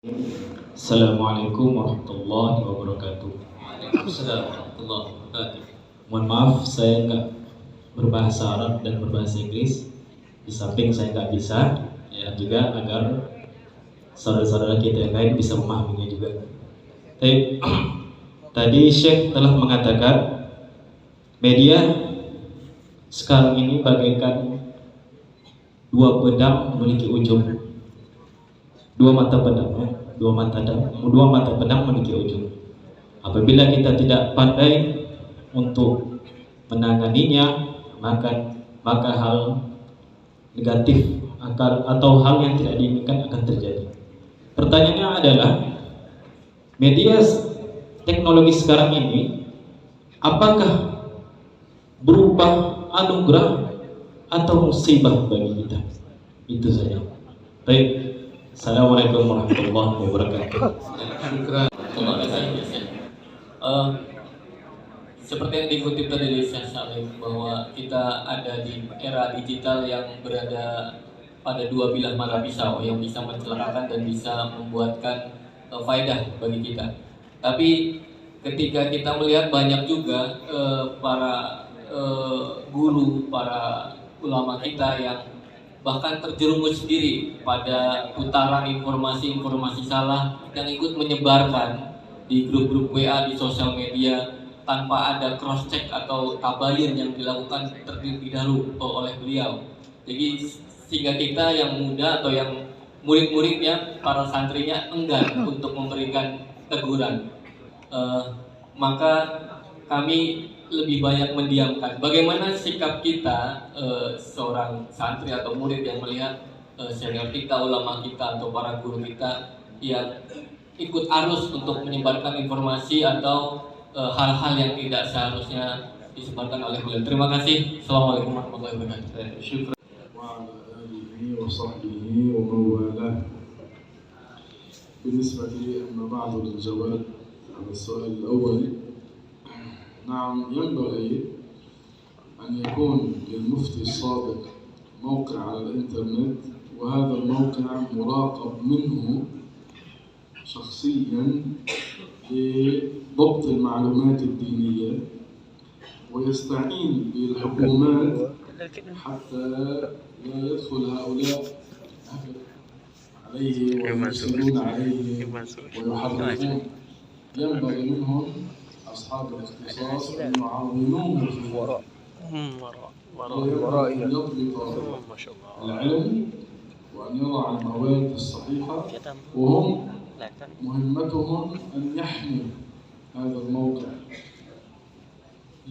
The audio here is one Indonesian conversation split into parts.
Assalamualaikum warahmatullahi wabarakatuh. Waalaikumsalam warahmatullahi wabarakatuh. Mohon maaf saya nggak berbahasa Arab dan berbahasa Inggris. Di samping saya nggak bisa, ya juga agar saudara-saudara kita yang lain bisa memahaminya juga. Tadi Syekh telah mengatakan media sekarang ini bagaikan dua pedang memiliki ujung. Dua mata pedang memiliki ujung. Apabila kita tidak pandai untuk menanganinya, maka hal negatif atau hal yang tidak diinginkan akan terjadi. Pertanyaannya adalah, media teknologi sekarang ini apakah berupa anugerah atau musibah bagi kita? Itu saja. Baik. Assalamualaikum warahmatullahi wabarakatuh. Seperti yang dikutip tadi dari Syekh Salim, bahwa kita ada di era digital yang berada pada dua bilah mata pisau yang bisa mencelakakan dan bisa membuatkan faedah bagi kita. Tapi ketika kita melihat banyak juga para guru, para ulama kita yang bahkan terjerumus sendiri pada putaran informasi-informasi salah yang ikut menyebarkan di grup-grup WA, di sosial media, tanpa ada cross check atau tabayun yang dilakukan terlebih dahulu oleh beliau. Jadi sehingga kita yang muda atau yang murid-muridnya, para santrinya enggan untuk memberikan teguran. Maka kami lebih banyak mendiamkan. Bagaimana sikap kita, seorang santri atau murid yang melihat senior kita, ulama kita, atau para guru kita yang ikut arus untuk menyebarkan informasi atau hal-hal yang tidak seharusnya disebarkan oleh beliau. Terima kasih. Assalamualaikum warahmatullahi wabarakatuh. Syukran. بالنسبة أما بعد للجواب على السؤال الأول، نعم ينبغي أن يكون للمفتي الصادق موقع على الإنترنت، وهذا الموقع مراقب منه شخصيا لضبط المعلومات الدينية، ويستعين بالحكومات حتى لا يدخل هؤلاء عليه ويفسدون عليه ويحرفون. ينبغي منهم أصحاب الاختصاص أن يعاونوه في أن يضبط العلم وأن يضع المواد الصحيحة، وهم مهمتهم أن يحموا هذا الموقع.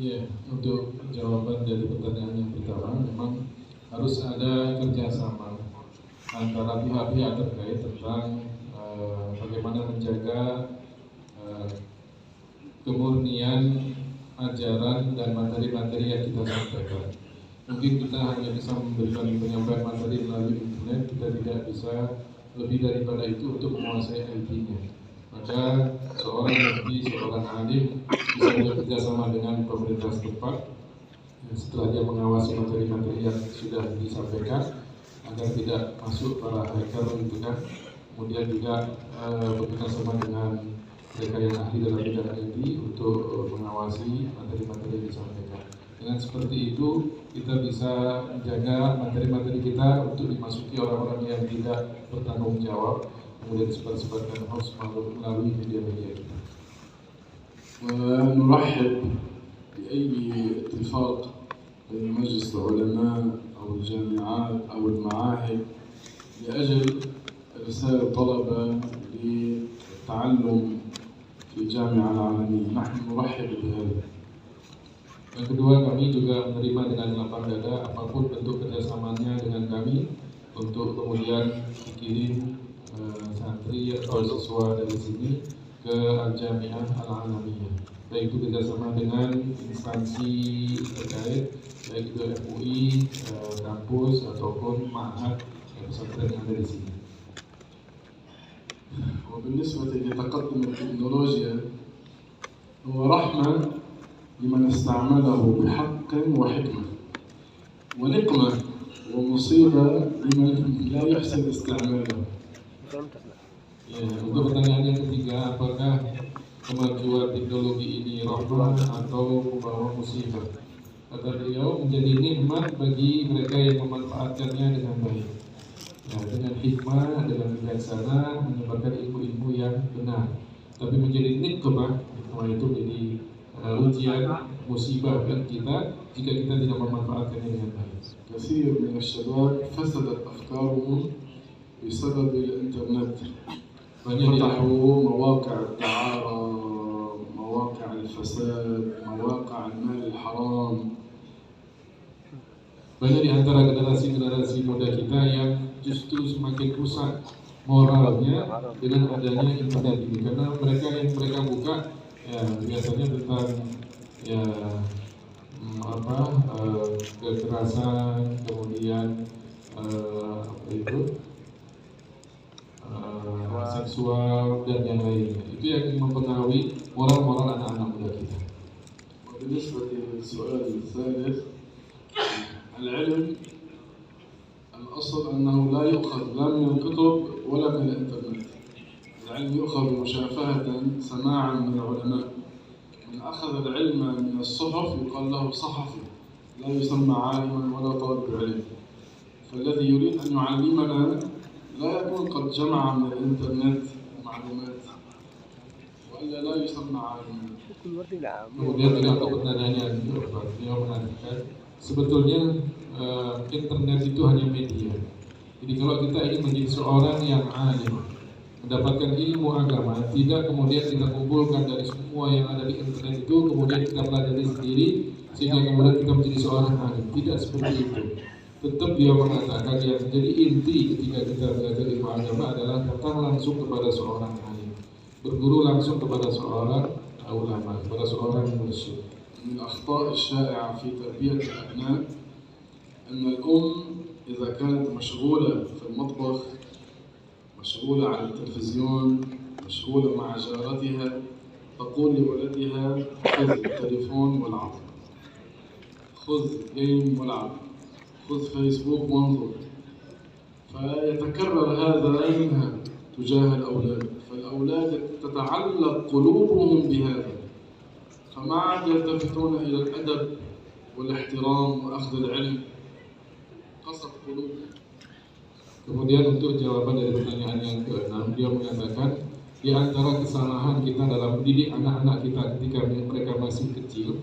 Ya, untuk jawaban dari pertanyaan yang pertama, memang harus ada kerjasama antara pihak-pihak terkait tentang bagaimana menjaga kemurnian ajaran dan materi-materi yang kita sampaikan. Mungkin kita hanya bisa memberikan penyampaian materi melalui internet, kita tidak bisa lebih daripada itu untuk menguasai IT-nya. Maka seorang mufti, seorang alim bisa bekerja sama dengan pemerintah setempat setelah dia mengawasi materi-materi yang sudah disampaikan agar tidak masuk para hacker gitu kan. Kemudian juga bekerja sama dengan mereka yang ahli dalam bidang IT untuk mengawasi materi-materi yang disampaikan. Dengan seperti itu kita bisa menjaga materi-materi kita untuk dimasuki orang-orang yang tidak bertanggung jawab, kemudian disebar-sebarkan hoax melalui media-media kita. ونرحب بأي اتفاق بين مجلس العلماء أو الجامعات أو المعاهد لأجل إرسال طلبة للتعلم في الجامعة العالمية. نحن نرحب بهذا. Yang kedua, kami juga menerima dengan lapang dada apapun bentuk kerjasamanya dengan kami untuk kemudian dikirim santri atau siswa dari sini ke Al-Jami'ah Al-Alamiyah, baik itu kerjasama dengan instansi terkait, baik itu MUI, kampus ataupun ma'had pesantren yang ada di sini. وبالنسبة لتقدم التكنولوجيا هو رحمة لمن استعمله بحق وحكمة، ونقمة ومصيبة لمن لا يحسن استعماله. Ya, untuk pertanyaan yang ketiga, apakah kemajuan teknologi ini rahmah atau membawa musibah? Kata beliau, menjadi nikmat bagi mereka yang memanfaatkannya dengan baik. Ya, dengan hikmah, dengan bijaksana, menyebarkan ilmu-ilmu yang benar. Tapi menjadi nikmah, nikmah itu menjadi ujian, musibah bagi kita jika kita tidak memanfaatkannya dengan baik. كثير من الشباب فسدت أفكارهم بسبب الإنترنت. فتحوا مواقع الدعارة، مواقع الفساد، مواقع المال الحرام. Banyak di antara generasi-generasi muda kita yang justru semakin rusak moralnya dengan adanya internet ini, karena mereka buka ya biasanya tentang ya kekerasan, kemudian seksual dan yang lainnya. Itu yang mempengaruhi moral anak-anak muda kita. وبالنسبة للسؤال الثالث، العلم الأصل أنه لا يؤخذ لا من الكتب ولا من الإنترنت. العلم يؤخذ مشافهة سماعا من العلماء. من أخذ العلم من الصحف يقال له صحفي، لا يسمى عالما ولا طالب علم. فالذي يريد أن يعلمنا لا يكون قد جمع من الإنترنت معلومات، وإلا لا يسمى عالما. Kemudian juga untuk pertanyaannya beliau mengatakan sebetulnya internet itu hanya media. Jadi kalau kita ingin menjadi seorang yang alim, mendapatkan ilmu agama, tidak kemudian kita kumpulkan dari semua yang ada di internet itu, kemudian kita pelajari sendiri sehingga kemudian kita menjadi seorang alim. Tidak seperti itu. Tetap dia mengatakan yang menjadi inti ketika kita belajar ilmu agama adalah datang langsung kepada seorang alim, berguru langsung kepada seorang ulama, kepada seorang mursyid. من الأخطاء الشائعة في تربية الأبناء أن الأم إذا كانت مشغولة في المطبخ، مشغولة على التلفزيون، مشغولة مع جارتها، تقول لولدها خذ التليفون والعب، خذ جيم والعب، خذ فيسبوك وانظر. فيتكرر هذا منها تجاه الأولاد، فالأولاد تتعلق قلوبهم بهذا، فما عاد يلتفتون إلى الأدب والاحترام وأخذ العلم، قصد قلوبهم. Kemudian untuk jawaban dari pertanyaan yang ke-6, dia mengatakan di antara kesalahan kita dalam mendidik anak-anak kita ketika mereka masih kecil,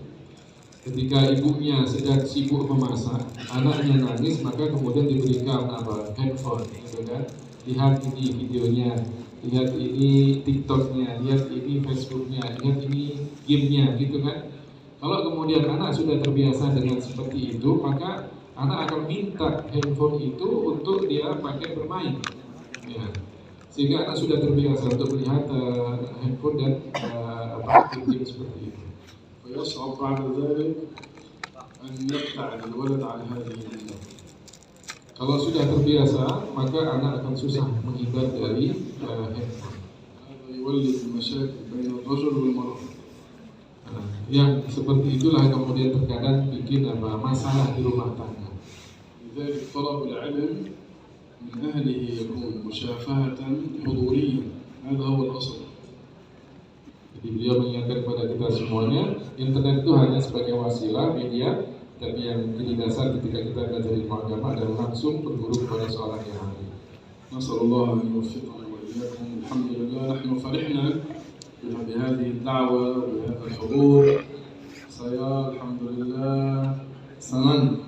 ketika ibunya sedang sibuk memasak, anaknya nangis, maka kemudian diberikan handphone, gitu kan? Lihat ini videonya, lihat ini TikToknya, lihat ini Facebooknya, lihat ini gamenya, gitu kan? Kalau kemudian anak sudah terbiasa dengan seperti itu, maka anak akan minta handphone itu untuk dia pakai bermain, ya. Sehingga anak sudah terbiasa untuk melihat handphone dan game seperti itu. ويصعب بعد ذلك أن يبتعد الولد عن هذه الأمور. Kalau sudah terbiasa, maka anak akan susah menghindar dari handphone. هذا يولد المشاكل بين الرجل والمرأة. Yang seperti itulah kemudian terkadang bikin masalah di rumah tangga. لذلك طلب العلم من أهله يكون مشافهة حضوريا، هذا هو الأصل. Jadi beliau mengingatkan kepada kita semuanya, internet itu hanya sebagai wasilah, media, tapi yang jadi dasar ketika kita belajar ilmu agama adalah langsung berguru kepada seorang yang ahli. نسأل الله أن يوفقنا وإياكم. الحمد لله نحن فرحنا بهذه الدعوة وبهذا الحضور. saya alhamdulillah senang.